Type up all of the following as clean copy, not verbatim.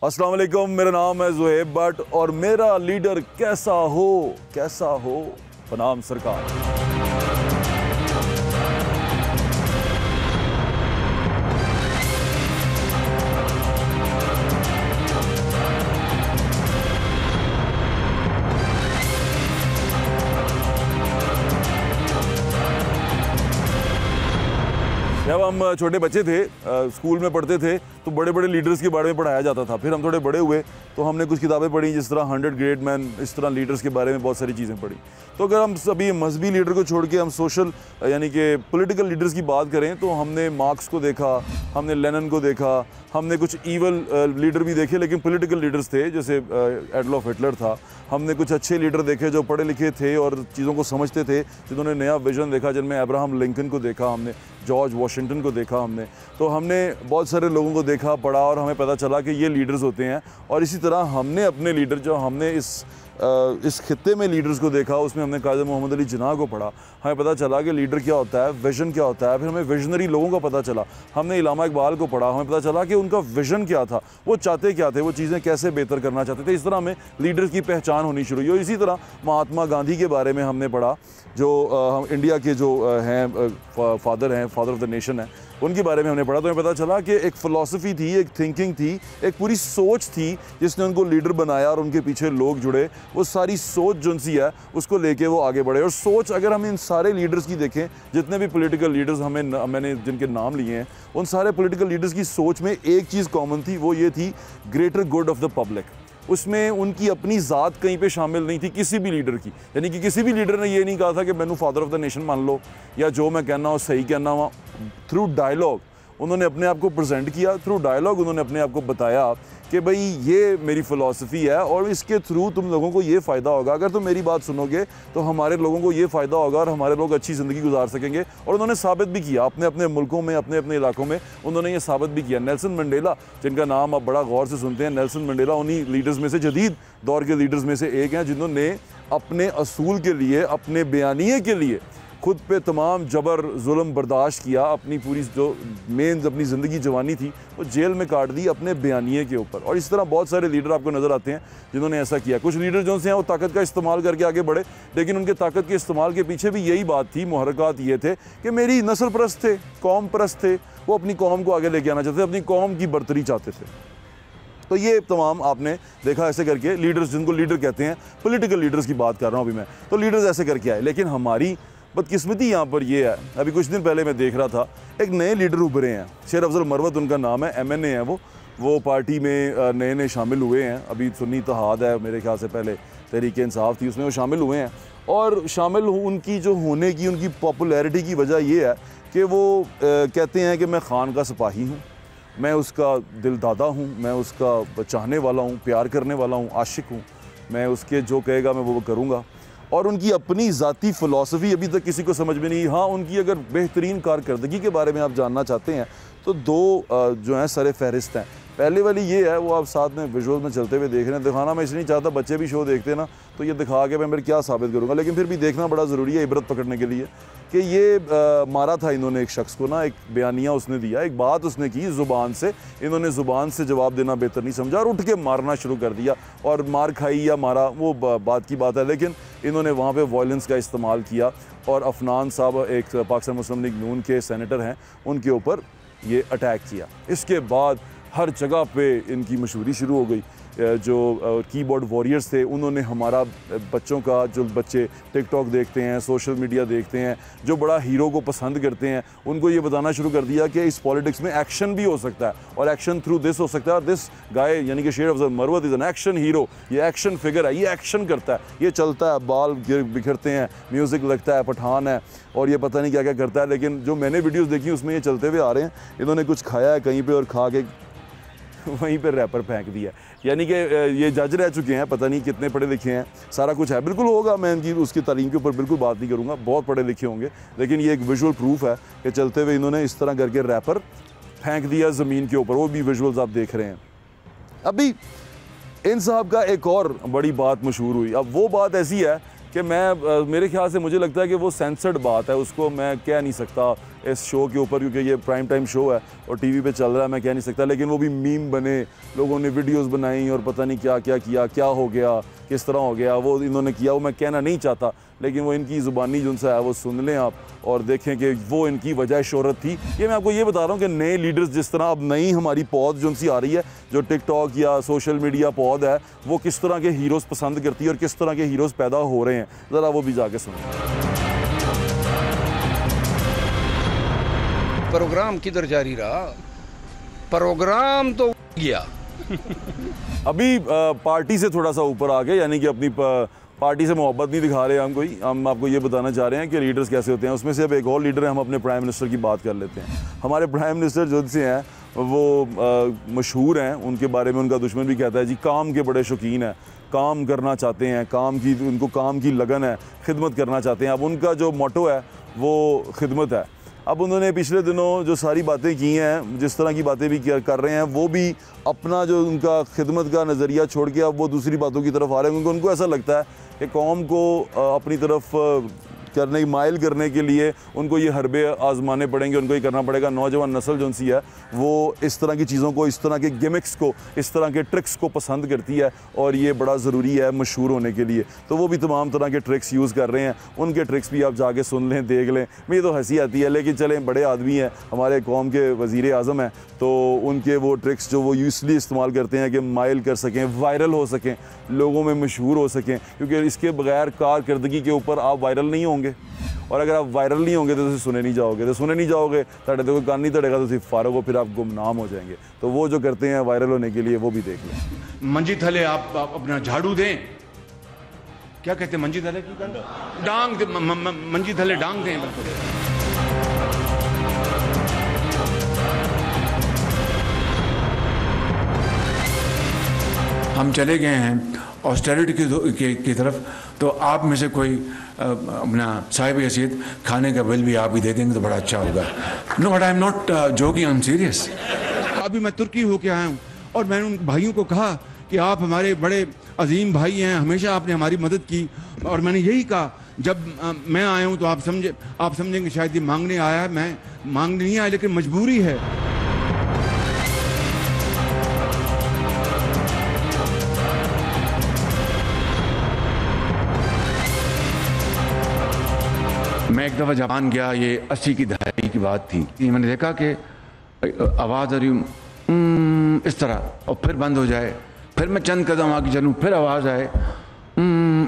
अस्सलाम वालेकुम, मेरा नाम है ज़ुहैब भट्ट और मेरा लीडर कैसा हो बनाम सरकार। जब हम छोटे बच्चे थे, स्कूल में पढ़ते थे तो बड़े बड़े लीडर्स के बारे में पढ़ाया जाता था। फिर हम थोड़े बड़े हुए तो हमने कुछ किताबें पढ़ी, जिस तरह 100 ग्रेट मैन, इस तरह लीडर्स के बारे में बहुत सारी चीज़ें पढ़ी। तो अगर हम सभी मजहबी लीडर को छोड़ के हम सोशल यानी कि पॉलिटिकल लीडर्स की बात करें तो हमने मार्क्स को देखा, हमने लेनिन को देखा, हमने कुछ ईवल लीडर भी देखे लेकिन पॉलिटिकल लीडर्स थे, जैसे एडोल्फ हिटलर था। हमने कुछ अच्छे लीडर देखे जो पढ़े लिखे थे और चीज़ों को समझते थे, जिन्होंने नया विजन देखा, जिनमें अब्राहम लिंकन को देखा हमने, जॉर्ज वाशिंगटन को देखा हमने। तो हमने बहुत सारे लोगों को देखा, पढ़ा और हमें पता चला कि ये लीडर्स होते हैं। और इसी तरह हमने अपने लीडर जो हमने इस खित्ते में लीडर्स को देखा, उसमें हमने कायद मोहम्मद अली जिन्ना को पढ़ा। हमें पता चला कि लीडर क्या होता है, विजन क्या होता है। फिर हमें विजनरी लोगों का पता चला। हमने इलामा इकबाल को पढ़ा, हमें पता चला कि उनका विजन क्या था, वो चाहते क्या थे, वो चीज़ें कैसे बेहतर करना चाहते थे। इस तरह हमें लीडर्स की पहचान होनी शुरू हुई। इसी तरह महात्मा गांधी के बारे में हमने पढ़ा, जो इंडिया के जो हैं फादर ऑफ द नेशन है, उनके बारे में हमने पढ़ा। तो हमें पता चला कि एक फ़िलासफ़ी थी, एक थिंकिंग थी, एक पूरी सोच थी जिसने उनको लीडर बनाया और उनके पीछे लोग जुड़े। वो सारी सोच जो सी है उसको लेके वो आगे बढ़े। और सोच अगर हम इन सारे लीडर्स की देखें, जितने भी पॉलिटिकल लीडर्स मैंने जिनके नाम लिए हैं, उन सारे पॉलिटिकल लीडर्स की सोच में एक चीज़ कॉमन थी, वो ये थी greater good of the public. उसमें उनकी अपनी ज़ात कहीं पे शामिल नहीं थी किसी भी लीडर की। यानी कि किसी भी लीडर ने ये नहीं कहा था कि मैनू फादर ऑफ द नेशन मान लो या जो मैं कहना हो सही कहना हुआ। थ्रू डायलॉग उन्होंने अपने आप को प्रेजेंट किया, थ्रू डायलॉग उन्होंने अपने आप को बताया कि भाई ये मेरी फ़िलासफ़ी है और इसके थ्रू तुम लोगों को ये फ़ायदा होगा। अगर तुम मेरी बात सुनोगे तो हमारे लोगों को ये फ़ायदा होगा और हमारे लोग अच्छी ज़िंदगी गुजार सकेंगे। और उन्होंने साबित भी किया अपने अपने मुल्कों में, अपने अपने इलाकों में उन्होंने ये साबित भी किया। नेल्सन मंडेला, जिनका नाम आप बड़ा गौर से सुनते हैं, नेल्सन मंडेला उन्हीं लीडर्स में से, जदीद दौर के लीडर्स में से एक हैं, जिन्होंने अपने असूल के लिए, अपने बयानिए के लिए खुद पे तमाम जबर जुल्म बर्दाश्त किया। अपनी पूरी जो मेन अपनी ज़िंदगी जवानी थी वो जेल में काट दी अपने बयानिए के ऊपर। और इस तरह बहुत सारे लीडर आपको नज़र आते हैं जिन्होंने ऐसा किया। कुछ लीडर जो से हैं वो ताकत का इस्तेमाल करके आगे बढ़े, लेकिन उनके ताकत के इस्तेमाल के पीछे भी यही बात थी, मुहर्रकात ये थे कि मेरी नस्ल परस्त थे, कौम परस्त थे। वो अपनी कौम को आगे लेके आना चाहते थे, अपनी कौम की बर्तरी चाहते थे। तो ये तमाम आपने देखा ऐसे करके लीडर्स, जिनको लीडर कहते हैं, पॉलिटिकल लीडर्स की बात कर रहा हूँ अभी मैं, तो लीडर्स ऐसे करके आए। लेकिन हमारी बदकिस्मती यहाँ पर ये है, अभी कुछ दिन पहले मैं देख रहा था एक नए लीडर उभरे हैं, शेर अफजल मरवत उनका नाम है, MNA है वो पार्टी में नए शामिल हुए हैं। अभी सुन्नी इत्तेहाद है मेरे ख्याल से, पहले तहरीक इंसाफ थी, उसमें वो शामिल हुए हैं। और शामिल उनकी जो होने की, उनकी पॉपुलैरिटी की वजह ये है कि वो कहते हैं कि मैं खान का सिपाही हूँ, मैं उसका दिल दादा हूँ, मैं उसका चाहने वाला हूँ, प्यार करने वाला हूँ, आशिक हूँ, मैं उसके जो कहेगा मैं वो करूँगा। और उनकी अपनी ज़ाती फ़िलासफ़ी अभी तक किसी को समझ में नहीं। हाँ, उनकी अगर बेहतरीन कारकर्दगी के बारे में आप जानना चाहते हैं तो दो जो हैं सरे फहरिस्त हैं। पहले वाली ये है, वो आप साथ में विजुअल में चलते हुए देख रहे हैं। दिखाना मैं इसलिए नहीं चाहता, बच्चे भी शो देखते हैं ना, तो ये दिखा के मैं मेरे क्या साबित करूँगा, लेकिन फिर भी देखना बड़ा ज़रूरी है इबरत पकड़ने के लिए कि ये मारा था इन्होंने एक शख्स को ना, एक बयानिया उसने दिया, एक बात उसने की ज़ुबान से, इन्होंने ज़ुबान से जवाब देना बेहतर नहीं समझा और उठ के मारना शुरू कर दिया। और मार खाई या मारा वो बात की बात है, लेकिन इन्होंने वहाँ पे वायलेंस का इस्तेमाल किया। और अफनान साहब एक पाकिस्तान मुस्लिम लीग नून के सेनेटर हैं, उनके ऊपर ये अटैक किया। इसके बाद हर जगह पे इनकी मशहूरी शुरू हो गई। जो कीबोर्ड वॉरियर्स थे उन्होंने हमारा बच्चों का, जो बच्चे टिकटॉक देखते हैं, सोशल मीडिया देखते हैं, जो बड़ा हीरो को पसंद करते हैं, उनको ये बताना शुरू कर दिया कि इस पॉलिटिक्स में एक्शन भी हो सकता है और एक्शन थ्रू दिस हो सकता है। और दिस गाय यानी कि शेर Afzal Marwat is an action hero, ये एक्शन फिगर है, ये एक्शन करता है, ये चलता है, बाल बिखरते हैं, म्यूज़िक लगता है, पठान है और ये पता नहीं क्या क्या करता है। लेकिन जो मैंने वीडियोज़ देखी उसमें ये चलते हुए आ रहे हैं, इन्होंने कुछ खाया है कहीं पर और खा के वहीं पर रैपर फेंक दिया। यानी कि ये जज रह चुके हैं, पता नहीं कितने पढ़े लिखे हैं, सारा कुछ है, बिल्कुल होगा। मैं इनकी उसकी तालीम के ऊपर बिल्कुल बात नहीं करूँगा, बहुत पढ़े लिखे होंगे, लेकिन ये एक विजुअल प्रूफ है कि चलते हुए इन्होंने इस तरह करके रैपर फेंक दिया ज़मीन के ऊपर। वो भी विजुअल्स आप देख रहे हैं। अभी इन साहब का एक और बड़ी बात मशहूर हुई। अब वो बात ऐसी है कि मैं मेरे ख्याल से मुझे लगता है कि वो सेंसर्ड बात है, उसको मैं कह नहीं सकता इस शो के ऊपर, क्योंकि ये प्राइम टाइम शो है और टीवी पे चल रहा है, मैं कह नहीं सकता। लेकिन वो भी मीम बने, लोगों ने वीडियोस बनाई और पता नहीं क्या क्या किया, क्या हो गया, किस तरह हो गया, वो इन्होंने किया, वो मैं कहना नहीं चाहता, लेकिन वो इनकी ज़ुबानी जो है वो सुन लें आप और देखें कि वो इनकी वजह शोहरत थी। ये मैं आपको ये बता रहा हूँ कि नए लीडर्स जिस तरह अब नई हमारी पौध जो सी आ रही है, जो टिकटॉक या सोशल मीडिया पौध है, वो किस तरह के हीरोज़ पसंद करती है और किस तरह के हीरोज़ पैदा हो रहे हैं, ज़रा वो भी जाके सुनें। प्रोग्राम किधर जारी रहा, प्रोग्राम तो गया। अभी पार्टी से थोड़ा सा ऊपर आ गए, यानी कि अपनी पार्टी से मोहब्बत नहीं दिखा रहे हम कोई, हम आपको ये बताना चाह रहे हैं कि लीडर्स कैसे होते हैं। उसमें से अब एक और लीडर है, हम अपने प्राइम मिनिस्टर की बात कर लेते हैं। हमारे प्राइम मिनिस्टर जो से हैं वो मशहूर हैं, उनके बारे में उनका दुश्मन भी कहता है जी काम के बड़े शौकीन हैं, काम करना चाहते हैं, उनको काम की लगन है, खिदमत करना चाहते हैं। अब उनका जो मोटो है वो खिदमत है। अब उन्होंने पिछले दिनों जो सारी बातें की हैं, जिस तरह की बातें भी कर रहे हैं, वो भी अपना जो उनका खिदमत का नज़रिया छोड़ के अब वो दूसरी बातों की तरफ आ रहे हैं, क्योंकि उनको ऐसा लगता है कि कौम को अपनी तरफ करने माइल करने के लिए उनको ये हरबे आजमाने पड़ेंगे, उनको ये करना पड़ेगा। नौजवान नस्ल जो सी है वो इस तरह की चीज़ों को, इस तरह के गिमिक्स को, इस तरह के ट्रिक्स को पसंद करती है और ये बड़ा ज़रूरी है मशहूर होने के लिए। तो वो भी तमाम तरह के ट्रिक्स यूज़ कर रहे हैं, उनके ट्रिक्स भी आप जाके सुन लें, देख लें। मुझे तो हंसी आती है, लेकिन चलें, बड़े आदमी हैं, हमारे कौम के वज़ीर आज़म हैं, तो उनके वो ट्रिक्स जो वो यूजली इस्तेमाल करते हैं कि माइल कर सकें, वायरल हो सकें, लोगों में मशहूर हो सकें, क्योंकि इसके बगैर कारकर्दगी के ऊपर आप वायरल नहीं होंगे। और अगर आप वायरल नहीं होंगे तो सुने नहीं जाओगे, तो सुने नहीं जाओगे, तो कोई कान नहीं तड़ेगा, तो सिर्फ फारग हो, फिर आप गुमनाम हो जाएंगे। तो वो जो करते हैं वायरल होने के लिए, वो भी देख लें। मंजी थले आप अपना झाड़ू दें, क्या कहते हैं मंजी थले की डांग दे, मंजी थले डांग दें। हम चले गए हैं ऑस्टेरिटी की तरफ, तो आप में से कोई अपना साहिब हैसियत खाने का बिल भी आप ही दे देंगे तो बड़ा अच्छा होगा। No but I am not joking, I am serious. अभी मैं तुर्की होके आया हूँ और मैंने उन भाइयों को कहा कि आप हमारे बड़े अजीम भाई हैं, हमेशा आपने हमारी मदद की, और मैंने यही कहा जब मैं आया हूँ तो आप समझेंगे शायद ये मांगने आया है। मैं मांगने नहीं आया, लेकिन मजबूरी है। मैं एक दफ़ा जापान गया, ये 80 की दहाई की बात थी। मैंने देखा कि आवाज़ आ रही इस तरह, और फिर बंद हो जाए, फिर मैं चंद कदम आगे चलूँ, फिर आवाज़ आए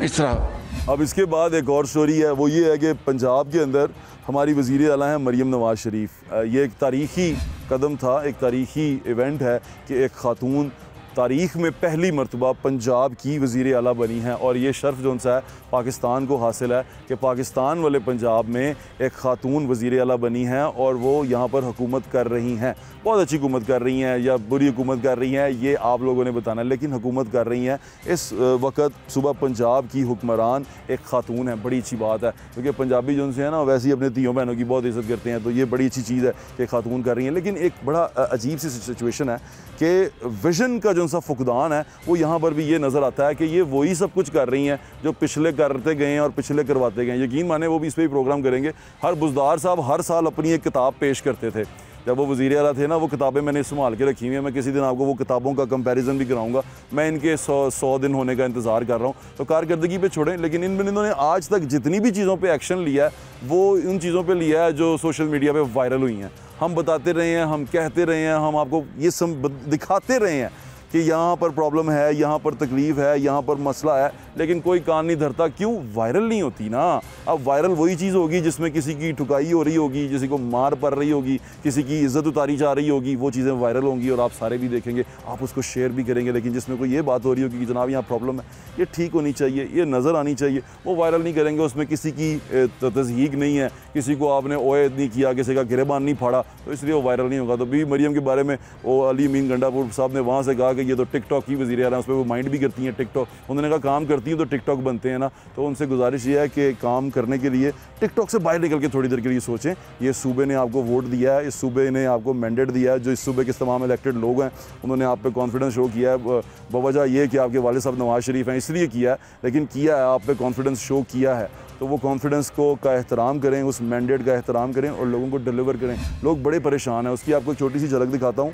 इस तरह। अब इसके बाद एक और स्टोरी है, वो ये है कि पंजाब के अंदर हमारी वज़ीर आला हैं मरियम नवाज़ शरीफ। ये एक तारीख़ी कदम था, एक तारीख़ी इवेंट है कि एक ख़ातून तारीख़ में पहली मरतबा पंजाब की वज़ीर आला बनी है, और ये शर्फ जो सा है पाकिस्तान को हासिल है कि पाकिस्तान वाले पंजाब में एक ख़ातून वज़ीर आला बनी हैं और वो यहाँ पर हुकूमत कर रही हैं। बहुत अच्छी हुकूमत कर रही हैं या बुरी हुकूमत कर रही हैं, ये आप लोगों ने बताना, लेकिन हुकूमत कर रही हैं। इस वक्त सुबह पंजाब की हुक्मरान एक ख़ातून है, बड़ी अच्छी बात है, क्योंकि पंजाबी जो उनसे है ना वैसे ही अपने तीयों बहनों की बहुत इज़्ज़त करते हैं, तो ये बड़ी अच्छी चीज़ है कि ख़ातून कर रही हैं। लेकिन एक बड़ा अजीब सी सिचुएशन है कि विजन का जो सा फुकदान है वो यहाँ पर भी ये नज़र आता है कि ये वही सब कुछ कर रही हैं जो पिछले करते गए हैं और पिछले करवाते गए हैं। यकीन माने वो भी इस पर ही प्रोग्राम करेंगे। हर बुज़दार साहब हर साल अपनी एक किताब पेश करते थे, जब वो वज़ीर आला थे ना, वो किताबें मैंने संभाल के रखी हुई हैं। मैं किसी दिन आपको वो किताबों का कंपैरिजन भी कराऊंगा। मैं इनके 100 दिन होने का इंतज़ार कर रहा हूँ, तो कारकर्दगी पे छोड़ें, लेकिन इन्होंने आज तक जितनी भी चीज़ों पे एक्शन लिया है वो उन चीज़ों पे लिया है जो सोशल मीडिया पे वायरल हुई हैं। हम बताते रहे हैं, हम कहते रहे हैं, हम आपको ये सब दिखाते रहे हैं कि यहाँ पर प्रॉब्लम है, यहाँ पर तकलीफ़ है, यहाँ पर मसला है, लेकिन कोई कान नहीं धरता। क्यों? वायरल नहीं होती ना। अब वायरल वही चीज़ होगी जिसमें किसी की ठुकाई हो रही होगी, किसी को मार पड़ रही होगी, किसी की इज़्ज़त उतारी जा रही होगी, वो चीज़ें वायरल होंगी और आप सारे भी देखेंगे, आप उसको शेयर भी करेंगे। लेकिन जिसमें कोई ये बात हो रही होगी कि जनाब यहाँ प्रॉब्लम है, ये ठीक होनी चाहिए, ये नज़र आनी चाहिए, वो वायरल नहीं करेंगे। उसमें किसी की तज़हीक नहीं है, किसी को आपने ओयद नहीं किया, किसी का गिरेबान नहीं फाड़ा, तो इसलिए वो वायरल नहीं होगा। तो बीबी मरियम के बारे में वो अली अमीन गंडापुर साहब ने वहाँ से कहा कि कि ये तो टिकटॉक की वज़ीर आज़म, उस पर वो माइंड भी करती हैं टिकटॉक। उन्होंने कहा काम करती हैं तो टिकटॉक बनते हैं ना। तो उनसे गुजारिश ये है कि काम करने के लिए टिकटॉक से बाहर निकल के थोड़ी देर के लिए सोचें। ये सूबे ने आपको वोट दिया है, इस सूबे ने आपको मैंडेट दिया है, जो इस सूबे के तमाम इलेक्टेड लोग हैं उन्होंने आप पे कॉन्फिडेंस शो किया है। बवजह ये कि आपके वालिद साहब नवाज़ शरीफ हैं इसलिए किया है, लेकिन किया है, आप पे कॉन्फिडेंस शो किया है। तो वो कॉन्फिडेंस का एहतराम करें, उस मैंडेट का एहतराम करें और लोगों को डिलीवर करें। लोग बड़े परेशान हैं। उसकी आपको एक छोटी सी झलक दिखाता हूँ।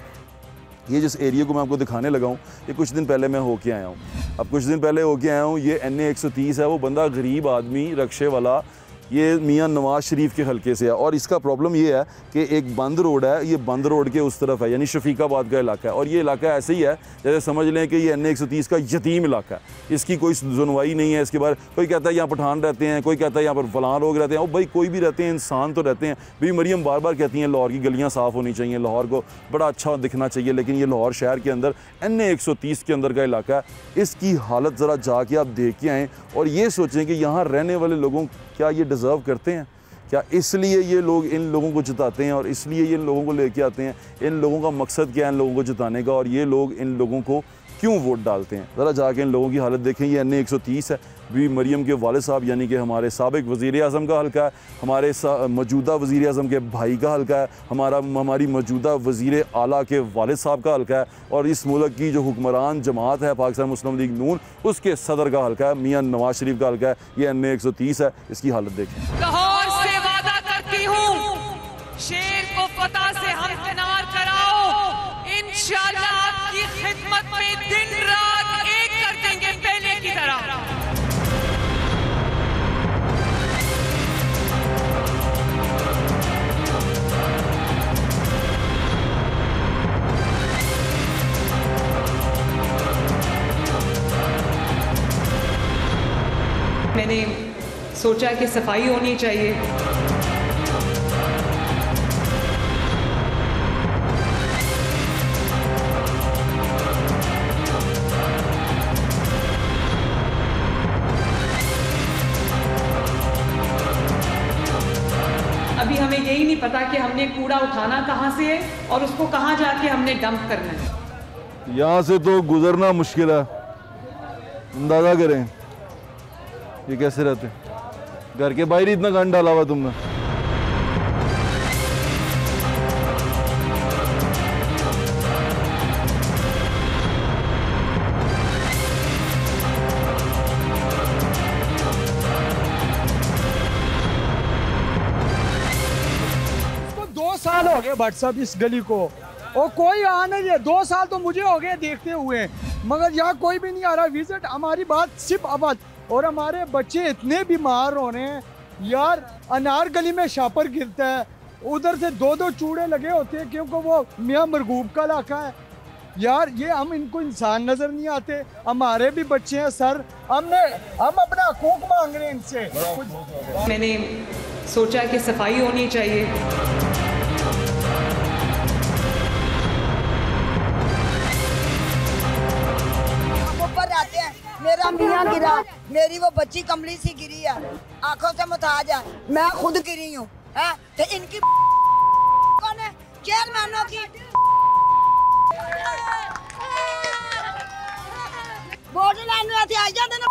ये जिस एरिया को मैं आपको दिखाने लगा हूँ, ये कुछ दिन पहले मैं होके आया हूँ। अब कुछ दिन पहले होके आया हूँ, ये NA 130 है। वो बंदा गरीब आदमी, रक्शे वाला, ये मियाँ नवाज़ शरीफ के हलके से है। और इसका प्रॉब्लम ये है कि एक बंद रोड है, ये बंद रोड के उस तरफ है, यानी शफीकाबाद का इलाका है। और ये इलाका ऐसे ही है जैसे समझ लें कि ये NA 130 का यतीम इलाका है। इसकी कोई सुनवाई नहीं है। इसके बारे कोई कहता है यहाँ पठान रहते हैं, कोई कहता है यहाँ पर फलां लोग रहते हैं। और भाई कोई भी रहते हैं, इंसान तो रहते हैं। भी मरियम बार बार कहती हैं लाहौर की गलियाँ साफ़ होनी चाहिए, लाहौर को बड़ा अच्छा दिखना चाहिए, लेकिन ये लाहौर शहर के अंदर NA 130 के अंदर का इलाका है। इसकी हालत ज़रा जाके आप देख के आएँ और ये सोचें कि यहाँ रहने वाले लोगों क्या ये डिज़र्व करते हैं? क्या इसलिए ये लोग इन लोगों को जिताते हैं और इसलिए ये इन लोगों को लेके आते हैं? इन लोगों का मकसद क्या है इन लोगों को जिताने का, और ये लोग इन लोगों को क्यों वोट डालते हैं? ज़रा जाके इन लोगों की हालत देखें। ये NA 130 है। भी मरियम के वालिद साहब यानी कि हमारे साबिक वज़ीर आज़म का हल्का है, हमारे मौजूदा वज़ीर आज़म के भाई का हल्का है, हमारी मौजूदा वज़ीर आला के वालिद साहब का हल्का है, और इस मुल्क की जो हुक्मरान जमात है पाकिस्तान मुस्लिम लीग नून, उसके सदर का हल्का है, मियाँ नवाज़ शरीफ का हल्का है। ये NA 130 है। इसकी हालत देखें। लाहौर से वादा करती हूँ, शेर को फतह से हमकिनार कराओ। इंशाअल्लाह आपकी खिदमत में दिन रात एक कर देंगे पहले की तरह। मैंने सोचा कि सफाई होनी चाहिए। अभी हमें यही नहीं पता कि हमने कूड़ा उठाना कहाँ से है और उसको कहाँ जाके हमने डंप करना है। यहाँ से तो गुजरना मुश्किल है। अंदाज़ा करें ये कैसे रहते, घर के बाहर ही इतना गंद डाला हुआ तुमने। इसको 2 साल हो गए भट्ट साहब इस गली को, और कोई आ नहीं है। 2 साल तो मुझे हो गए देखते हुए, मगर यहाँ कोई भी नहीं आ रहा विजिट। हमारी बात सिर्फ आवाज, और हमारे बच्चे इतने बीमार हो रहे हैं यार। अनार गली में शापर गिरता है, उधर से 2-2 चूड़े लगे होते हैं क्योंकि वो मियाँ मरगूब का इलाका है यार। ये हम इनको इंसान नजर नहीं आते। हमारे भी बच्चे हैं सर, हम अपना हकूक मांग रहे हैं इनसे। मैंने सोचा कि सफाई होनी चाहिए। ऊपर आते हैं, मेरा मियाँ गिरा, मेरी वो बच्ची कमली सी गिरी है, आंखों से मुताज है, मैं खुद गिरी हूँ। तो इनकी कौन है? चेयरमैनों की। वोट लाइन में आ जाते ना।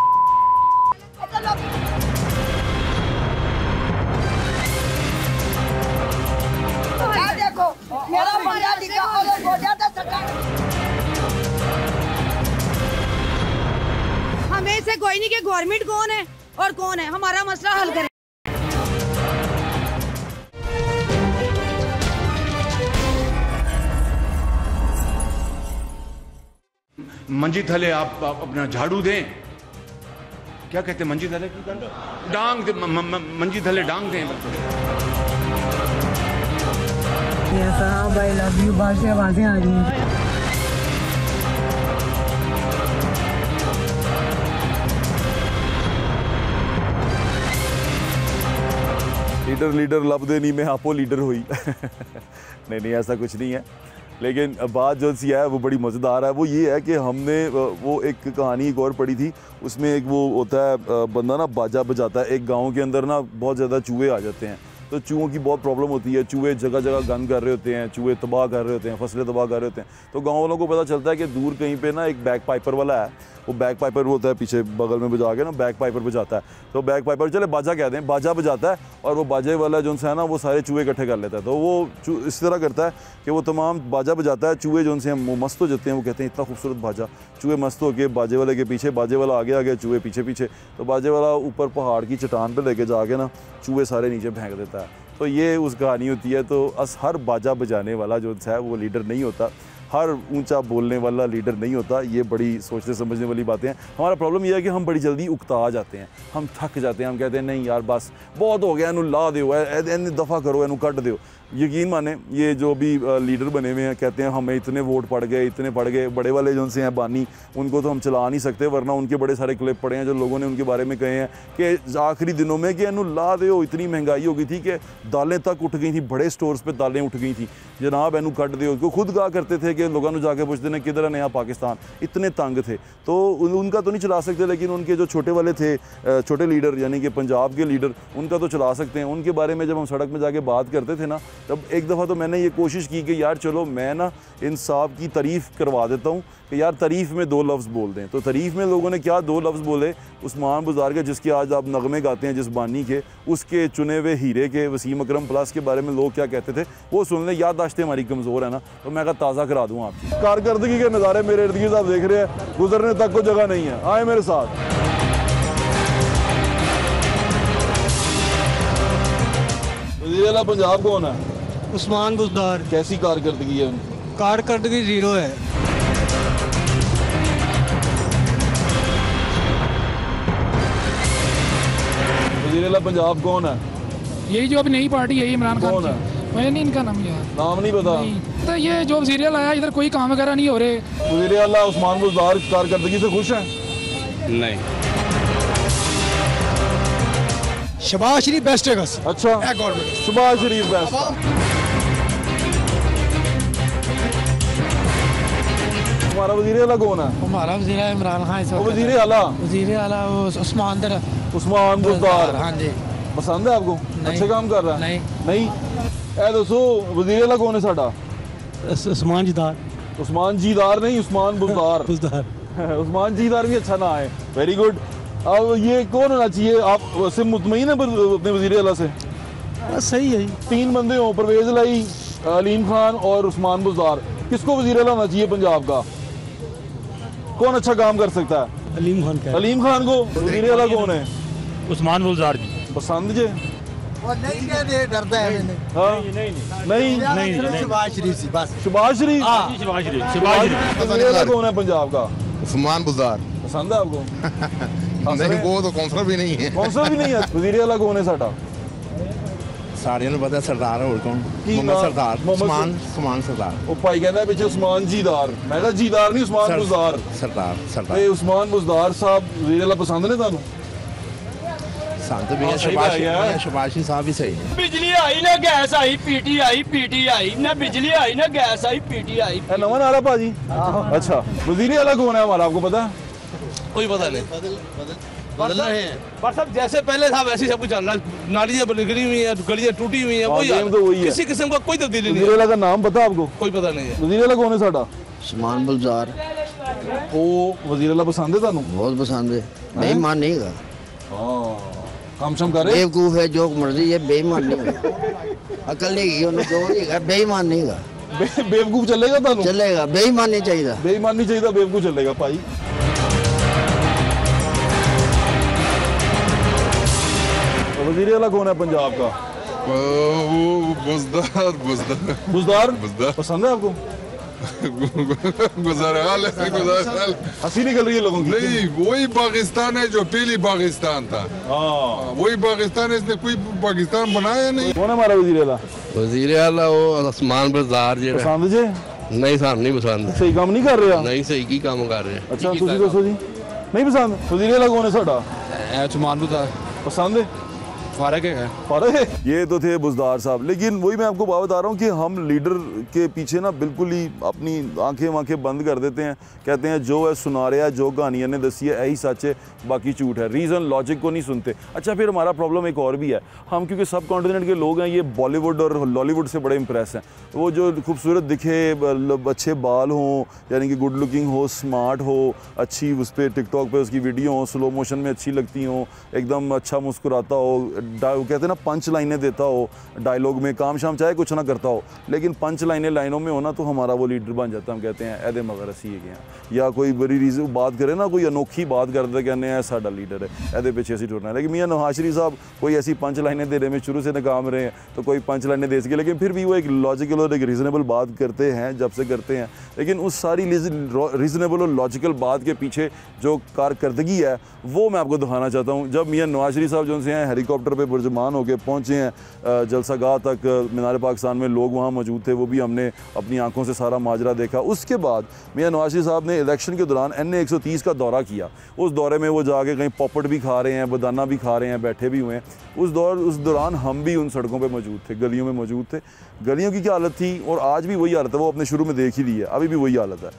देखो मेरा बंदा दिखा और हो जाता सरकार। हमें से कोई नहीं कि गवर्नमेंट कौन है और कौन है, हमारा मसला हल करें। मंजी थले आप अपना झाड़ू दें, क्या कहते हैं मंजी थले की डांग दे, मंजी थले डांग दें। भाई लव यू बाहर से आवाजें आ रही हैं। लीडर लब दे नहीं, मैं आपो लीडर हुई। नहीं ऐसा कुछ नहीं है, लेकिन बात जो सी है वो बड़ी मज़ेदार है। वो ये है कि हमने वो एक कहानी एक और पढ़ी थी, उसमें एक वो होता है बंदा ना बाजा बजाता है। एक गांव के अंदर ना बहुत ज़्यादा चूहे आ जाते हैं, तो चूहों की बहुत प्रॉब्लम होती है। चूहे जगह जगह गंद कर रहे होते हैं, चूहे तबाह कर रहे होते हैं, फसलें तबाह कर रहे होते हैं। तो गाँव वालों को पता चलता है कि दूर कहीं पे ना एक बैक पाइपर वाला है, वो बैक पाइपर होता है पीछे बगल में बजा के ना, बैक पाइपर बजाता है। तो बैक पाइपर चले बाजा कहते हैं, बाजा बजाता है और वो बाजे वाला जो है ना वो सारे चूहे इकट्ठे कर लेता है। तो वो इस तरह करता है कि वो तमाम बाजा बजाता है, चूहे जो से हम मस्त हो जाते हैं। वो कहते हैं इतना खूबसूरत बाजा, चूहे मस्त हो के बाजे वाले के पीछे, बाजे वाला आगे आगे, चूहे पीछे पीछे। तो बाजे वाला ऊपर पहाड़ की चट्टान पर लेके जाके ना चूहे सारे नीचे फेंक देता है। तो ये उस कहानी होती है। तो हर बाजा बजाने वाला जो है वो लीडर नहीं होता, हर ऊंचा बोलने वाला लीडर नहीं होता। ये बड़ी सोचने समझने वाली बातें हैं। हमारा प्रॉब्लम यह है कि हम बड़ी जल्दी उकता जाते हैं, हम थक जाते हैं, हम कहते हैं नहीं यार बस बहुत हो गया, इनू ला दो, इन दफ़ा करो, इनू कट दो। यकीन माने ये जो भी लीडर बने हुए हैं कहते हैं हमें इतने वोट पड़ गए, इतने पड़ गए। बड़े वाले जो से हैं बानी, उनको तो हम चला नहीं सकते, वरना उनके बड़े सारे क्लिप पड़े हैं जो लोगों ने उनके बारे में कहे हैं कि आखिरी दिनों में कि इनू ला दो, इतनी महंगाई हो गई थी कि दालें तक उठ गई थी, बड़े स्टोर्स पे दालें उठ गई थी, जनाब इनू कट दो। उसको खुद कहा करते थे कि लोगों ने जाके पूछते हैं किधर है नया पाकिस्तान, इतने तंग थे। तो उनका तो नहीं चला सकते, लेकिन उनके जो छोटे वाले थे, छोटे लीडर यानी कि पंजाब के लीडर, उनका तो चला सकते हैं। उनके बारे में जब हम सड़क में जाके बात करते थे ना, तब एक दफ़ा तो मैंने ये कोशिश की कि यार चलो मैं ना इन साहब की तारीफ़ करवा देता हूँ कि यार तारीफ़ में 2 लफ्ज़ बोल दें। तो तारीफ़ में लोगों ने क्या 2 लफ्ज़ बोले, उस्मान बुज़दार के, जिसके आज आप नगमे गाते हैं जिस बानी के, उसके चुने हुए हीरे के वसीम अकरम प्लस के बारे में लोग क्या कहते थे वो सुन लें। याददाश्तें हमारी कमज़ोर है ना, तो मैं ताज़ा करा दूँ आपकी। कारकर्दगी के नज़ारे मेरे इर्द गिर्द आप देख रहे हैं, गुजरने तक को जगह नहीं है। आए मेरे साथ। वज़ीर आला पंजाब कौन है? उस्मान बुज़दार। कैसी कारकर्दगी है उनकी? कारकर्दगी 0 है। वज़ीर आला पंजाब कौन है? यही जो अभी नई पार्टी है इमरान खान कौन की। है? मुझे नहीं इनका नाम यार, नाम नहीं पता। तो ये जो वज़ीर आला इधर कोई काम वगैरह नहीं हो रहे। वज़ीर आला उस्मान बुज़दार कारकर्दगी से खुश हैं? नहीं। शहबाज शरीफ बेस्ट है बस। अच्छा, शहबाज शरीफ बेस्ट। हमारा वज़ीर आला कौन है? हमारा वज़ीर इमरान खान। वज़ीर आला उस्मान बुज़दार। हाँ जी। पसंद है आपको? अच्छे काम कर रहा है? नहीं। ए दोस्तों, वज़ीर आला कौन है साडा? उस्मान जीदार। उस्मान जीदार नहीं, उस्मान बुज़दार। उस्मान जीदार भी अच्छा ना है। Very good. अब ये कौन होना चाहिए? आप वैसे मुतमईन है अपने वज़ीर आला से? सही है। 3 बंदे हों, परवेज़ लाई, अलीम खान और उस्मान बुज़दार, किसको वज़ीर आला होना चाहिए पंजाब का? कौन अच्छा काम कर सकता है? अलीम खान। अलीम खान को। वज़ीर आला कौन है? उस्मान बुज़दार जी। पसंद जे? डरता है। नहीं। शहबाज शरीफ जी बस। शहबाज शरीफ। वज़ीर आला कौन है पंजाब का? उस्मान बुज़दार। पसंद है आपको? नहीं, वो तो कौंसलर भी नहीं है। कौंसलर भी नहीं है। वज़ीर आला कौन है साडा? सारे ने पता सरदार है और कौन? मोहम्मद सरदार। उस्मान सरदार। वो भाई कहता है पीछे उस्मान जीदार। मैं कहा जीदार नहीं, उस्मान बुज़दार। सरदार। ये उस्मान बुज़दार साहब वज़ीर आला पसंद ने थानू? शांत भी है। शहबाज साहब भी सही है। बिजली आई ना गैस आई, पीटी आई ना, बिजली आई ना गैस आई, पीटी आई। नमन आ रहा भाजी। अच्छा, वज़ीर आला कौन है हमारा, आपको पता है? कोई पता नहीं। बदल रहे हैं पर सब जैसे पहले था वैसे सब कुछ चल रहा है। नालियाँ गिरी हुई है, गलियाँ टूटी हुई है, वही किसी किस्म का कोई तब्दीली नहीं है। वज़ीर आला का नाम पता है आपको? कोई पता नहीं है। वज़ीर आला कौन है साडा? उस्मान बुज़दार। वो वज़ीर आला पसंद है थानू? बहुत पसंद है। बेईमान नहीं है। काम शम कर रहे? बेवकूफ है, जो मर्जी है, बेईमान नहीं है। अकल नहीं है, जो नहीं है, बेईमान नहीं है। बेवकूफ चलेगा थानू? चलेगा। बेईमान नहीं चाहिए। बेईमान नहीं चाहिए, बेवकूफ चलेगा भाई। वज़ीर आला कौन है पंजाब का? वो बुज़दार। बुज़दार पसंद है आपको? गुज़राल हंसी निकल रही है लोगों की। नहीं, वही पाकिस्तान है जो पहली पाकिस्तान था। वही पाकिस्तान है, इसने कोई पाकिस्तान बनाया नहीं। कौन है हमारा वज़ीर आला? वज़ीर आला वो उस्मान बुज़दार जी। पसंद जे? नहीं साहब, नहीं पसंद। सही काम नहीं कर रहे? नहीं, सही की काम कर रहे हैं। अच्छा, तुम दसो जी। नहीं पसंद? वज़ीर आला कौन है साडा? उस्मान बुज़दार। पसंद है? फारग है। ये तो थे बुजदार साहब, लेकिन वही मैं आपको बात बता रहा हूँ कि हम लीडर के पीछे ना बिल्कुल ही अपनी आंखें बंद कर देते हैं, कहते हैं जो है सुना रहा है, जो कहानियाँ ने दसी है यही सच है, बाकी झूठ है, रीज़न लॉजिक को नहीं सुनते। अच्छा, फिर हमारा प्रॉब्लम एक और भी है, हम क्योंकि सब कॉन्टिनेंट के लोग हैं, ये बॉलीवुड और लॉलीवुड से बड़े इंप्रेस हैं। वो जो खूबसूरत दिखे, अच्छे बाल हों, यानी कि गुड लुकिंग हो, स्मार्ट हो, अच्छी उस पर टिकटॉक पे उसकी वीडियो हो, स्लो मोशन में अच्छी लगती हो, एकदम अच्छा मुस्कुराता हो, कहते हैं ना पंच लाइनें देता हो, डायलॉग में काम शाम चाहे कुछ ना करता हो, लेकिन पंच लाइनें लाइनों में हो ना तो हमारा वो लीडर बन जाता है। हम कहते हैं ऐदे मगर असी है गया, या कोई बड़ी रीज़न बात करे ना, कोई अनोखी बात करते कहने हैं साडा लीडर है, ऐदे पीछे असी टुरना है। लेकिन मियां नवाज शरीफ साहब कोई ऐसी पंच लाइनें देने में शुरू से नाकाम रहे हैं, तो कोई पंच लाइनें दे सके, लेकिन फिर भी वो एक लॉजिकल और एक रीज़नेबल बात करते हैं जब से करते हैं। लेकिन उस सारी रीज़नेबल और लॉजिकल बात के पीछे जो कारकर्दगी है वो मैं आपको दिखाना चाहता हूँ। जब मियां नवाज शरीफ साहब जो से हैं हेलीकॉप्टर पे बुर्जमान होकर पहुँचे हैं जलसागाह तक, मीनार पाकिस्तान में लोग वहाँ मौजूद थे, वो भी हमने अपनी आंखों से सारा माजरा देखा। उसके बाद मियां नवाज शरीफ साहब ने इलेक्शन के दौरान NA 130 का दौरा किया। उस दौरे में वो जाके कहीं पॉपट भी खा रहे हैं, बदाना भी खा रहे हैं, बैठे भी हुए हैं। उस दौरान हम भी उन सड़कों पर मौजूद थे, गलियों में मौजूद थे। गलियों की क्या हालत थी, और आज भी वही हालत है, वो अपने शुरू में देख ही ली है, अभी भी वही हालत है।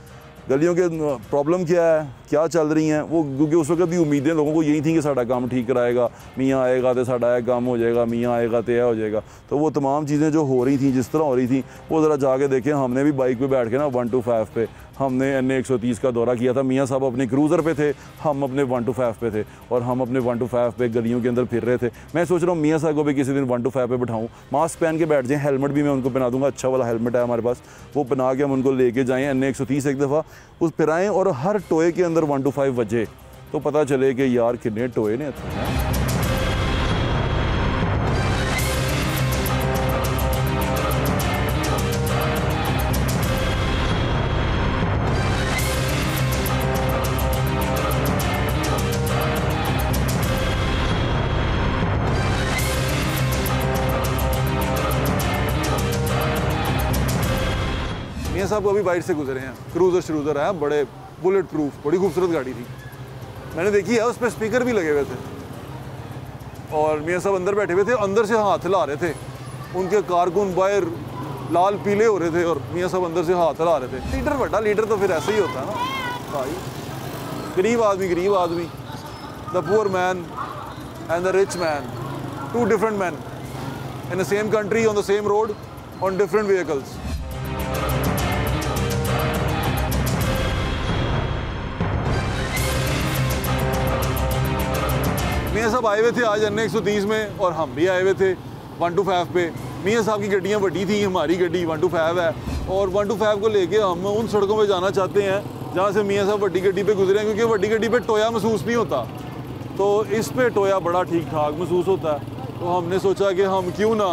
गलियों के प्रॉब्लम क्या है, क्या चल रही हैं वो, क्योंकि उस वक्त भी उम्मीदें लोगों को यही थी कि साड़ा काम ठीक कराएगा, मियाँ आएगा तो साड़ा यह काम हो जाएगा, मियाँ आएगा तो यह हो जाएगा। तो वो तमाम चीज़ें जो हो रही थी, जिस तरह हो रही थी, वो ज़रा जाके देखें। हमने भी बाइक पे बैठ के ना 125 पे हमने NA 130 का दौरा किया था। मियाँ साहब अपने क्रूज़र पे थे, हम अपने 125 पे थे, और हम अपने 125 पे गलियों के अंदर फिर रहे थे। मैं सोच रहा हूँ मियाँ साहब को भी किसी दिन 125 पे बिठाऊँ, मास्क पहन के बैठ जाएँ, हेलमेट भी मैं उनको पहना दूँगा, अच्छा वाला हेलमेट है हमारे पास, वो पहना के हम उनको लेके जाएँ NA 130 एक दफ़ा उस फिराएँ, और हर टोए के अंदर 125 बजे, तो पता चले कि यार कितने टोए ने। मियाँ साहब को अभी बाइट से गुजरे हैं, क्रूज़र श्रूज़र है, बड़े बुलेट प्रूफ, बड़ी खूबसूरत गाड़ी थी, मैंने देखी है, उस पर स्पीकर भी लगे हुए थे, और मियाँ साहब अंदर बैठे हुए थे, अंदर से हाथ हिला रहे थे, उनके कारकुन बाहर लाल पीले हो रहे थे, और मियाँ साहब अंदर से हाथ हिला रहे थे। लीडर बड़ा लीडर तो फिर ऐसे ही होता है ना भाई, गरीब आदमी, the poor man and the rich man, two different man in the same country on the same road on different vehicles. मियाँ साहब आए हुए थे आज NA 130 में, और हम भी आए हुए थे 125 पे। मियाँ साहब की गड्डियाँ बड़ी थी, हमारी गड्डी 125 है, और 125 को लेके हम उन सड़कों पे जाना चाहते हैं जहाँ से मियाँ साहब बड़ी गड्डी पे गुजरे हैं, क्योंकि बड़ी गड्डी पे टोया महसूस नहीं होता, तो इस पे टोया बड़ा ठीक ठाक महसूस होता है। तो हमने सोचा कि हम क्यों ना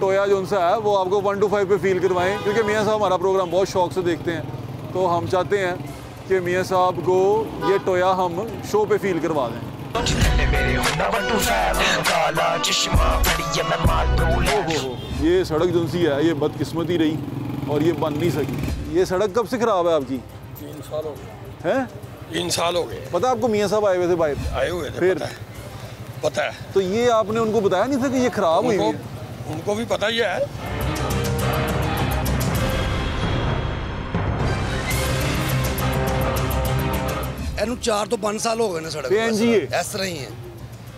टोया जो सा है वो आपको 125 पे फील करवाएँ, क्योंकि मियाँ साहब हमारा प्रोग्राम बहुत शौक से देखते हैं, तो हम चाहते हैं कि मियाँ साहब को ये टोया हम शो पे फील करवा दें। ये सड़क जो सी है ये बदकिस्मती रही और ये बन नहीं सकी। ये सड़क कब से खराब है आपकी? 3 साल हो गए हैं? 3 साल हो गए। पता आपको मियाँ साहब आए हुए थे बाहर? आए हुए थे, फिर पता है। तो ये आपने उनको बताया नहीं था कि ये खराब हुई है? उनको भी पता ही है। ਇਹਨੂੰ 4 ਤੋਂ 5 ਸਾਲ ਹੋ ਗਏ ਨੇ ਸੜਕ ਇਸ ਤਰ੍ਹਾਂ ਹੀ ਹੈ।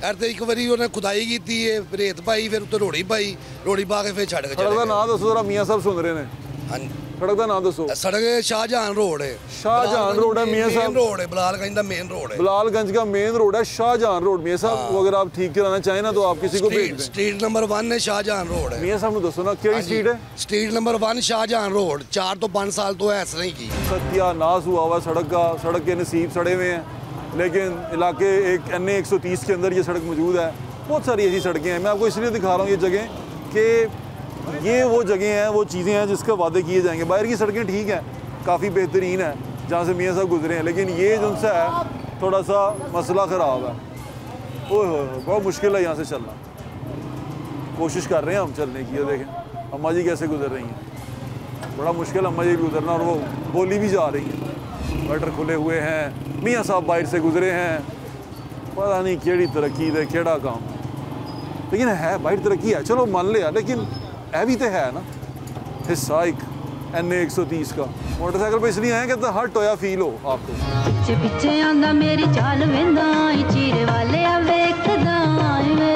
ਐਰ ਤੇ ਇੱਕ ਵਾਰੀ ਉਹਨੇ ਖੁਦਾਈ ਕੀਤੀ ਹੈ, ਰੇਤ ਪਾਈ, ਫਿਰ ਉੱਤੇ ਰੋੜੀ ਪਾਈ, ਰੋੜੀ ਪਾ ਕੇ ਫਿਰ ਛੱਡ ਕੇ ਚਲੇ ਗਏ। ਸੜਕ ਦਾ ਨਾਮ ਦੱਸੋ ਜਰਾ, ਮੀਆਂ ਸਾਹਿਬ ਸੁਣ ਰਹੇ ਨੇ। ਹਾਂਜੀ, ਸੜਕ ਦਾ ਨਾਮ ਦੱਸੋ। सड़क शाहजहां रोड है। शाहजहां रोड है मियाँ साहब, रोड है बलालगंज का मेन रोड है। बलालगंज का मेन रोड है शाहजहां रोड। मियाँ साहब अगर आप ठीक कराना चाहें ना तो आप किसी को भेज दें। स्ट्रीट नंबर 1 है शाहजहां रोड है। मियाँ साहब ने दसो ना केड़ी स्ट्रीट है? Street number 1 Shahjahan road. 4 तो 5 साल तो ऐसा नहीं की। सत्यानाश हुआ हुआ सड़क का, सड़क के नसीब सड़े हुए हैं, लेकिन इलाके एक NA 130 के अंदर ये सड़क मौजूद है। बहुत सारी ऐसी सड़कें हैं, मैं आपको इसलिए दिखा रहा हूँ ये जगह कि ये वो जगह हैं, वो चीज़ें हैं जिसके वादे किए जाएंगे। बाहर की सड़कें ठीक हैं, काफ़ी बेहतरीन है जहाँ से मियाँ साहब गुजरे हैं, लेकिन ये जो सा है थोड़ा सा मसला ख़राब है। ओह बहुत मुश्किल है यहाँ से चलना। कोशिश कर रहे हैं हम चलने की, ये देखें अम्मा जी कैसे गुजर रही हैं, बड़ा मुश्किल अम्मा जी गुजरना, और वो बोली भी जा रही हैं, गटर खुले हुए हैं, मियाँ साहब बाहर से गुजरे हैं, पता नहीं केड़ी तरक्की है केड़ा काम। लेकिन है भाई तरक्की है, चलो मान लिया, लेकिन है भी तो है ना। हिस्सा एक NA 130 का मोटरसाइकिल पे इसलिए आए कि हर टोया फील हो आपको। पीछे पीछे आंदा मेरी चाल वेंदा चीरे वाले वेखदा वे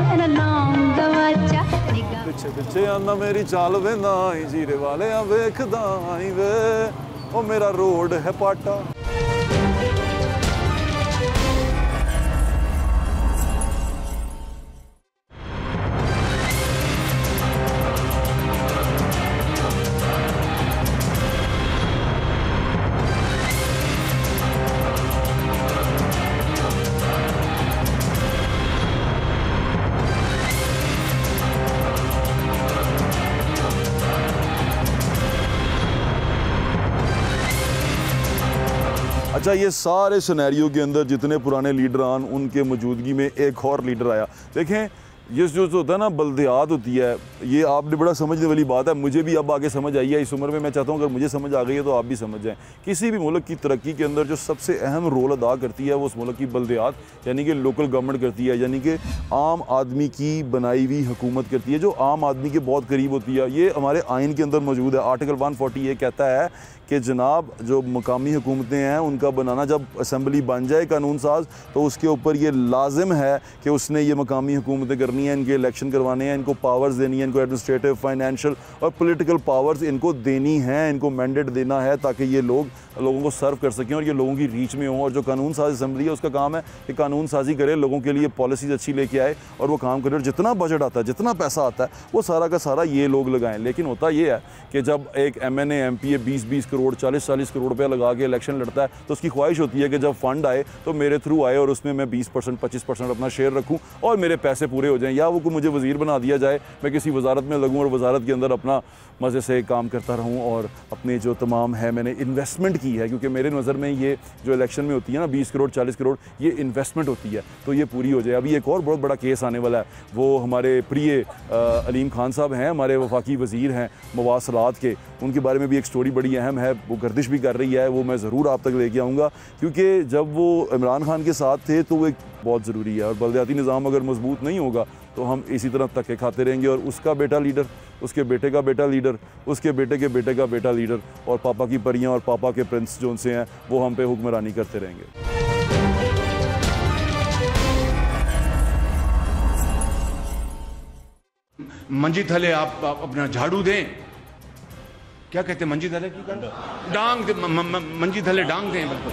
मेरा नाम दवाचा पीछे पीछे आंदा मेरी चाल वेंदा चीरे वाले वेखदा वे ओ मेरा रोड है पाटा। अच्छा, ये सारे सिनेरियो के अंदर जितने पुराने लीडर आन, उनके मौजूदगी में एक और लीडर आया। देखें, ये जो होता है ना बल्दियात होती है, ये आपने बड़ा समझने वाली बात है। मुझे भी अब आगे समझ आई है इस उम्र में। मैं चाहता हूँ अगर मुझे समझ आ गई है तो आप भी समझ जाएं। किसी भी मुल्क की तरक्की के अंदर जो सबसे अहम रोल अदा करती है वो उस मुल्क की बल्दियात यानी कि लोकल गवर्नमेंट करती है, यानी कि आम आदमी की बनाई हुई हुकूमत करती है, जो आम आदमी के बहुत करीब होती है। ये हमारे आइन के अंदर मौजूद है। आर्टिकल 140 ये कहता है कि जनाब जो मकामी हुकूमतें हैं उनका बनाना, जब असम्बली बन जाए कानून साज, तो उसके ऊपर ये लाजिम है कि उसने ये मकामी हुकूमतें करनी है, इनके इलेक्शन करवाने हैं, इनको पावर्स देनी है, इनको एडमिनिस्ट्रेटिव, फाइनेंशियल और पॉलिटिकल पावर्स इनको देनी है, इनको मैंडेट देना है ताकि ये लोगों को सर्व कर सकें और ये लोगों की रीच में हों। और जो कानून साज असम्बली है उसका काम है कि कानून साजी करे, लोगों के लिए पॉलिसीज़ अच्छी लेके आए और वो काम करे। और जितना बजट आता है, जितना पैसा आता है, वो सारा का सारा ये लोग लगाएं। लेकिन होता ये है कि जब एक MNA MP 20-20 करोड़ 40-40 करोड़ रुपया लगा के इलेक्शन लड़ता है तो उसकी ख्वाहिश होती है कि जब फंड आए तो मेरे थ्रू आए और उसमें मैं 20% 25% अपना शेयर रखूँ और मेरे पैसे पूरे हो जाएं, या वो मुझे वज़ीर बना दिया जाए, मैं किसी वजारत में लगूँ और वजारत के अंदर अपना मज़े से काम करता रहूँ और अपने जो तमाम है मैंने इन्वेस्टमेंट की है, क्योंकि मेरे नज़र में ये जो इलेक्शन में होती है ना 20 करोड़ 40 करोड़ ये इन्वेस्टमेंट होती है, तो ये पूरी हो जाए। अभी एक और बहुत बड़ा केस आने वाला है, वो हमारे प्रिय अलीम खान साहब हैं, हमारे वफाकी वज़ीर हैं मवासलात के, उनके बारे में भी एक स्टोरी बड़ी अहम है, वो गर्दिश भी कर रही है, वो मैं ज़रूर आप तक लेके आऊँगा, क्योंकि जब वो इमरान खान के साथ थे तो वो एक बहुत ज़रूरी है। और बल्दियाती निज़ाम अगर मजबूत नहीं होगा तो हम इसी तरह धक्के खाते रहेंगे और उसका बेटा लीडर, उसके बेटे का बेटा लीडर, उसके बेटे के बेटे का बेटा लीडर और पापा की परियां और पापा के प्रिंस जो उनसे हैं वो हम पे हुक्मरानी करते रहेंगे। मंजी थले आप अपना झाड़ू दें, क्या कहते हैं मंजी थले की डांग दे, मंजी थले डांग दें। बिल्कुल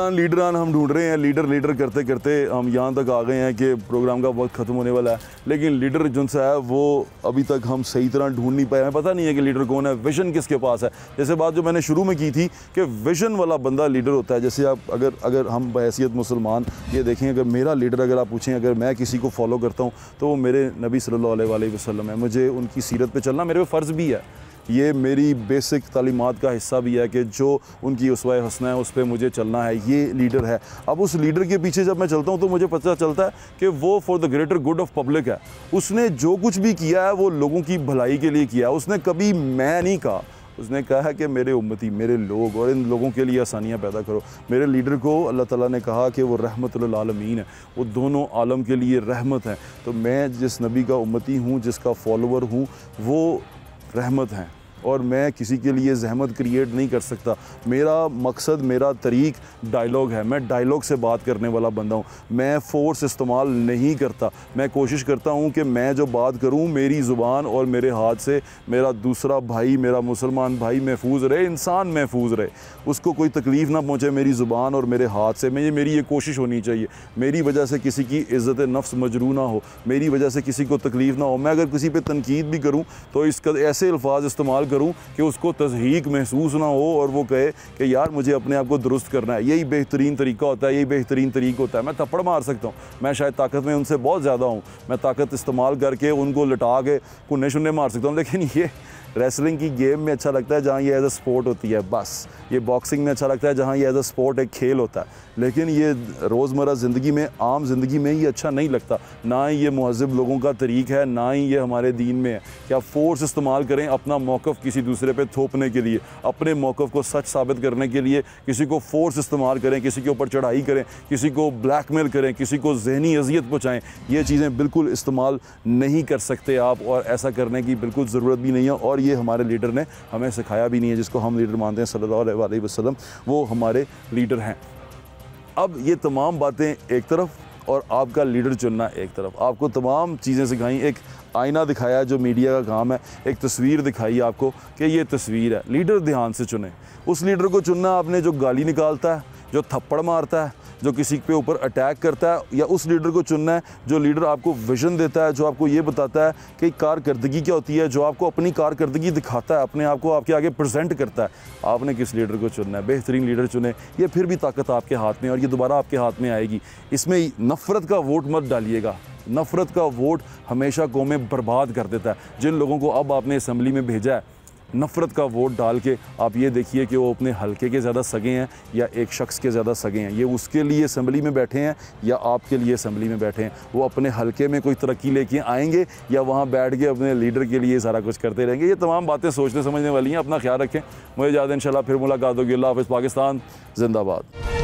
लीडरान हम ढूंढ रहे हैं। लीडर करते करते हम यहाँ तक आ गए हैं कि प्रोग्राम का वक्त ख़त्म होने वाला है, लेकिन लीडर जो सा है वो अभी तक हम सही तरह ढूंढ नहीं पाए। हमें पता नहीं है कि लीडर कौन है, विजन किसके पास है। जैसे बात जो मैंने शुरू में की थी कि विजन वाला बंदा लीडर होता है। जैसे आप अगर हम बहैसियत मुसलमान ये देखें, अगर मेरा लीडर अगर आप पूछें, अगर मैं किसी को फॉलो करता हूँ तो वो मेरे नबी सल्लल्लाहु अलैहि वसल्लम है। मुझे उनकी सीरत पे चलना मेरे फ़र्ज़ भी है, ये मेरी बेसिक तालीमात का हिस्सा भी है कि जो उनकी उसवा हसना है उस पर मुझे चलना है। ये लीडर है। अब उस लीडर के पीछे जब मैं चलता हूँ तो मुझे पता चलता है कि वो for the greater good of public है। उसने जो कुछ भी किया है वो लोगों की भलाई के लिए किया है। उसने कभी मैं नहीं कहा, उसने कहा है कि मेरे उम्मती, मेरे लोग, और इन लोगों के लिए आसानियाँ पैदा करो। मेरे लीडर को अल्लाह ताला ने कहा कि वो रहमतुल आलमीन है, वो दोनों आलम के लिए रहमत है। तो मैं जिस नबी का उम्मती हूँ, जिसका फॉलोवर हूँ, वो रहमत हैं और मैं किसी के लिए जहमत क्रिएट नहीं कर सकता। मेरा मकसद, मेरा तरीक डायलॉग है। मैं डायलॉग से बात करने वाला बंदा हूँ। मैं फ़ोर्स इस्तेमाल नहीं करता। मैं कोशिश करता हूँ कि मैं जो बात करूँ मेरी ज़ुबान और मेरे हाथ से मेरा दूसरा भाई, मेरा मुसलमान भाई महफूज रहे, इंसान महफूज रहे, उसको कोई तकलीफ़ ना पहुँचे मेरी ज़ुबान और मेरे हाथ से। मेरी ये कोशिश होनी चाहिए। मेरी वजह से किसी की इज़्ज़त नफ्स मजरू ना हो, मेरी वजह से किसी को तकलीफ़ ना हो। मैं अगर किसी पे तनकीद भी करूँ तो इसका ऐसे अल्फाज इस्तेमाल करूं कि उसको तज़हीक महसूस ना हो और वो कहे कि यार मुझे अपने आप को दुरुस्त करना है। यही बेहतरीन तरीका होता है, यही बेहतरीन तरीका होता है। मैं थप्पड़ मार सकता हूँ, मैं शायद ताकत में उनसे बहुत ज़्यादा हूँ, मैं ताकत इस्तेमाल करके उनको लटा के कुन्ने शुन्ने मार सकता हूँ, लेकिन ये रेसलिंग की गेम में अच्छा लगता है जहाँ ये एज अ स्पोर्ट होती है, बस। ये बॉक्सिंग में अच्छा लगता है जहाँ ये एज अ स्पोर्ट एक खेल होता है, लेकिन ये रोज़मर्रा ज़िंदगी में, आम ज़िंदगी में ये अच्छा नहीं लगता। ना ही ये मुहज़्ज़ब लोगों का तरीक़ है, ना ही ये हमारे दीन में है कि आप फ़ोर्स इस्तेमाल करें अपना मौक़िफ़ किसी दूसरे पे थोपने के लिए, अपने मौक़िफ़ को सच साबित करने के लिए किसी को फ़ोर्स इस्तेमाल करें, किसी के ऊपर चढ़ाई करें, किसी को ब्लैकमेल करें, किसी को ज़हनी अज़ियत पहुँचाएँ। ये चीज़ें बिल्कुल इस्तेमाल नहीं कर सकते आप, और ऐसा करने की बिल्कुल ज़रूरत भी नहीं है, और ये हमारे लीडर ने हमें सिखाया भी नहीं है। जिसको हम लीडर मानते हैं सल्लल्लाहु अलैहि वसल्लम, वो हमारे लीडर हैं। अब ये तमाम बातें एक तरफ और आपका लीडर चुनना एक तरफ। आपको तमाम चीज़ें सिखाई, एक आईना दिखाया जो मीडिया का काम है, एक तस्वीर दिखाई आपको कि ये तस्वीर है। लीडर ध्यान से चुने। उस लीडर को चुनना आपने जो गाली निकालता है, जो थप्पड़ मारता है, जो किसी पे ऊपर अटैक करता है, या उस लीडर को चुनना है जो लीडर आपको विज़न देता है, जो आपको ये बताता है कि कारकर्दगी क्या होती है, जो आपको अपनी कारकर्दगी दिखाता है, अपने आप को आपके आगे प्रेजेंट करता है। आपने किस लीडर को चुनना है? बेहतरीन लीडर चुने। ये फिर भी ताकत आपके हाथ में, और ये दोबारा आपके हाथ में आएगी। इसमें नफ़रत का वोट मत डालिएगा। नफ़रत का वोट हमेशा कौमें बर्बाद कर देता है। जिन लोगों को अब आपने असम्बली में भेजा है, नफ़रत का वोट डाल के आप ये देखिए कि वो अपने हलके के ज़्यादा सगे हैं या एक शख्स के ज़्यादा सगे हैं। ये उसके लिए असम्बली में बैठे हैं या आपके लिए असम्बली में बैठे हैं। वो अपने हलके में कोई तरक्की लेके आएंगे या वहाँ बैठ के अपने लीडर के लिए सारा कुछ करते रहेंगे। ये तमाम बातें सोचने समझने वाली हैं। अपना ख्याल रखें। मुझे ज़्यादा इंशाल्लाह फिर मुलाकात होगी। अल्लाह हाफ़िज़। पाकिस्तान ज़िंदाबाद।